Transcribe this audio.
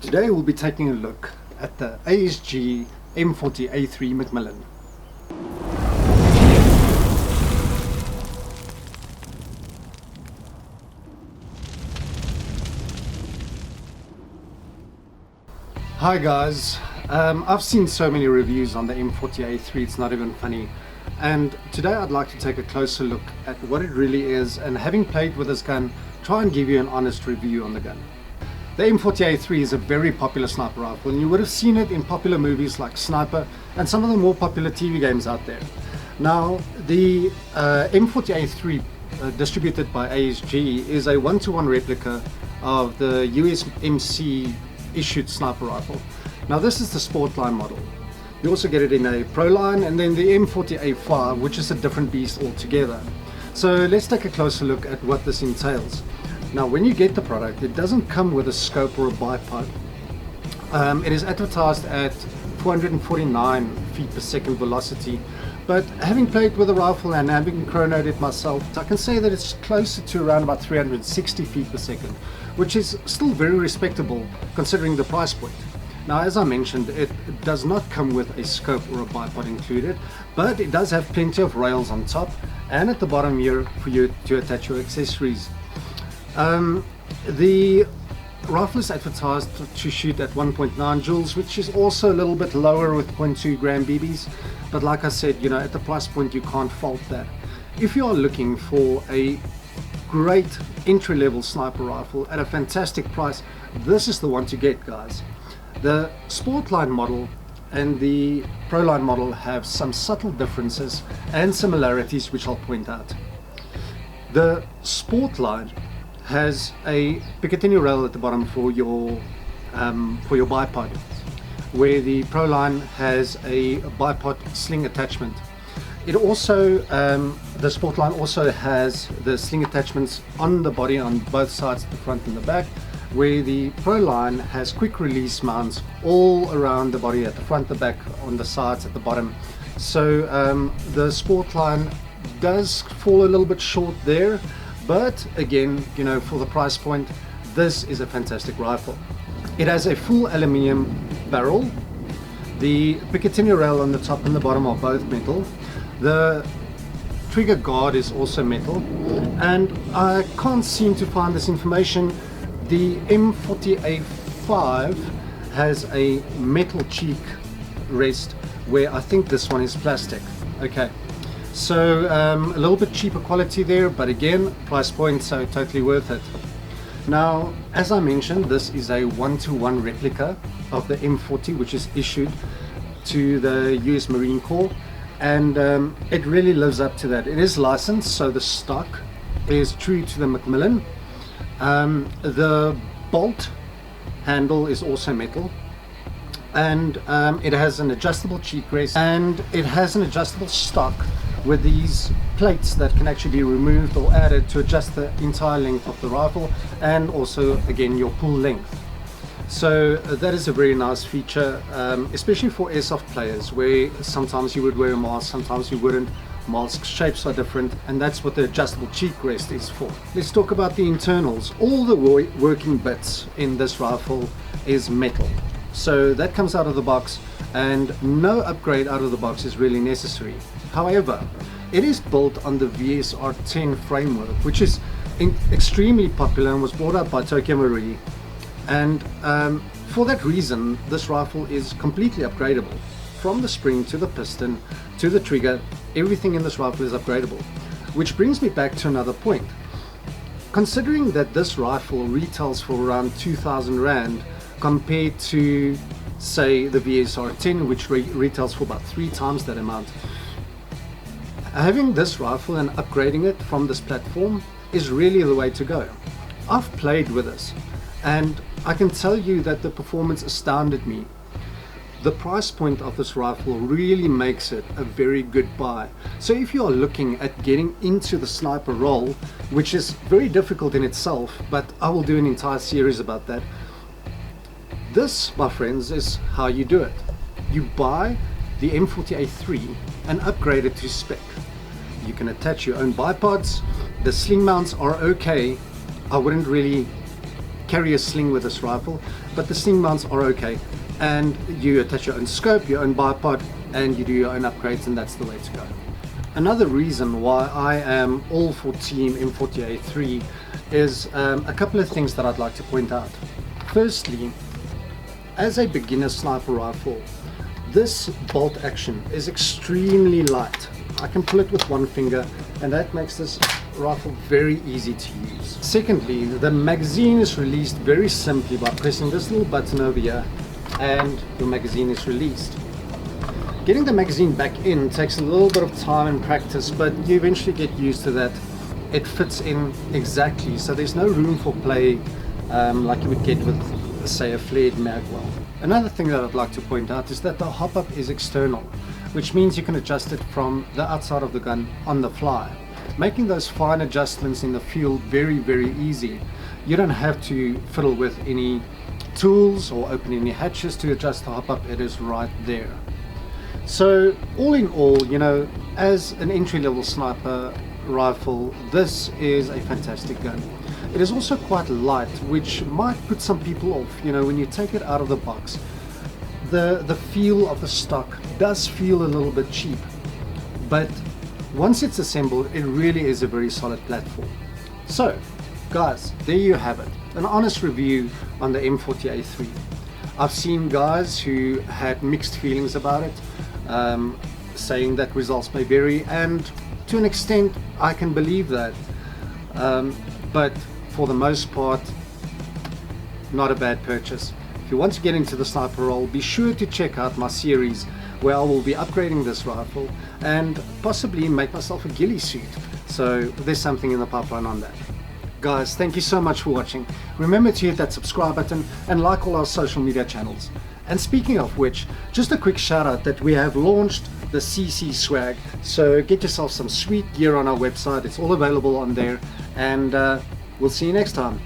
Today we'll be taking a look at the ASG M40A3 Mcmillan. Hi guys, I've seen so many reviews on the M40A3, it's not even funny. And today I'd like to take a closer look at what it really is, and having played with this gun, try and give you an honest review on the gun. The M40A3 is a very popular sniper rifle, and you would have seen it in popular movies like Sniper and some of the more popular TV games out there. Now, the M40A3 distributed by ASG is a 1-to-1 replica of the USMC issued sniper rifle. Now this is the Sportline model. You also get it in a Pro line, and then the M40A5, which is a different beast altogether. So let's take a closer look at what this entails. Now when you get the product, it doesn't come with a scope or a bipod. It is advertised at 449 feet per second velocity, but having played with the rifle and having chronoed it myself, I can say that it's closer to around about 360 feet per second, which is still very respectable considering the price point. Now, as I mentioned, it does not come with a scope or a bipod included, but it does have plenty of rails on top and at the bottom here for you to attach your accessories. The rifle is advertised to shoot at 1.9 joules, which is also a little bit lower with 0.2 gram BBs, but like I said, you know, at the price point you can't fault that. If you are looking for a great entry-level sniper rifle at a fantastic price, this is the one to get, guys. The Sportline model and the Proline model have some subtle differences and similarities which I'll point out. The Sportline has a Picatinny rail at the bottom for your bipod, where the Proline has a bipod sling attachment. It also, the Sportline also has the sling attachments on the body on both sides, the front and the back, where the Proline has quick release mounts all around the body, at the front, the back, on the sides, at the bottom. So the Sportline does fall a little bit short there, but again, you know, for the price point, this is a fantastic rifle. It has a full aluminium barrel. The Picatinny rail on the top and the bottom are both metal. The trigger guard is also metal, and I can't seem to find this information. The M40A5 has a metal cheek rest, where I think this one is plastic. Okay, so a little bit cheaper quality there, but again, price point, so totally worth it. Now, as I mentioned, this is a 1-to-1 replica of the M40, which is issued to the US Marine Corps, and it really lives up to that. It is licensed, so the stock is true to the Mcmillan. The bolt handle is also metal, and it has an adjustable cheek rest, and it has an adjustable stock with these plates that can actually be removed or added to adjust the entire length of the rifle, and also again your pull length. So that is a very nice feature, especially for airsoft players, where sometimes you would wear a mask, sometimes you wouldn't. Mask shapes are different, and that's what the adjustable cheek rest is for. Let's talk about the internals. All the working bits in this rifle is metal, so that comes out of the box, and no upgrade out of the box is really necessary. However, it is built on the VSR10 framework, which is extremely popular and was brought out by Tokyo Marine, and for that reason this rifle is completely upgradable. From the spring to the piston to the trigger, everything in this rifle is upgradable. Which brings me back to another point. Considering that this rifle retails for around 2,000 Rand compared to, say, the VSR10, which retails for about 3 times that amount, having this rifle and upgrading it from this platform is really the way to go. I've played with this, and I can tell you that the performance astounded me. The price point of this rifle really makes it a very good buy. So if you are looking at getting into the sniper role, which is very difficult in itself, but I will do an entire series about that, this, my friends, is how you do it. You buy the M40A3 and upgrade it to spec. You can attach your own bipods. The sling mounts are okay. I wouldn't really carry a sling with this rifle, but the sling mounts are okay. And you attach your own scope, your own bipod, and you do your own upgrades, and that's the way to go. Another reason why I am all for Team M40A3 is a couple of things that I'd like to point out. Firstly, as a beginner sniper rifle, this bolt action is extremely light. I can pull it with one finger, and that makes this rifle very easy to use. Secondly, the magazine is released very simply by pressing this little button over here, and your magazine is released. Getting the magazine back in takes a little bit of time and practice, but you eventually get used to that. It fits in exactly, so there's no room for play like you would get with, say, a flared mag well. Another thing that I'd like to point out is that the hop-up is external, which means you can adjust it from the outside of the gun on the fly, making those fine adjustments in the field very, very easy. You don't have to fiddle with any tools or open any hatches to adjust the hop-up. It is right there. So all in all, you know, as an entry-level sniper rifle, this is a fantastic gun. It is also quite light, which might put some people off. You know, when you take it out of the box, the feel of the stock does feel a little bit cheap, but once it's assembled, it really is a very solid platform. So guys, there you have it, an honest review on the M40A3. I've seen guys who had mixed feelings about it, saying that results may vary, and to an extent I can believe that, but for the most part, not a bad purchase. If you want to get into the sniper role, be sure to check out my series where I will be upgrading this rifle and possibly make myself a ghillie suit. So there's something in the pipeline on that. Guys, thank you so much for watching. Remember to hit that subscribe button and like all our social media channels. And speaking of which, just a quick shout out that we have launched the CC swag. So get yourself some sweet gear on our website. It's all available on there, and we'll see you next time.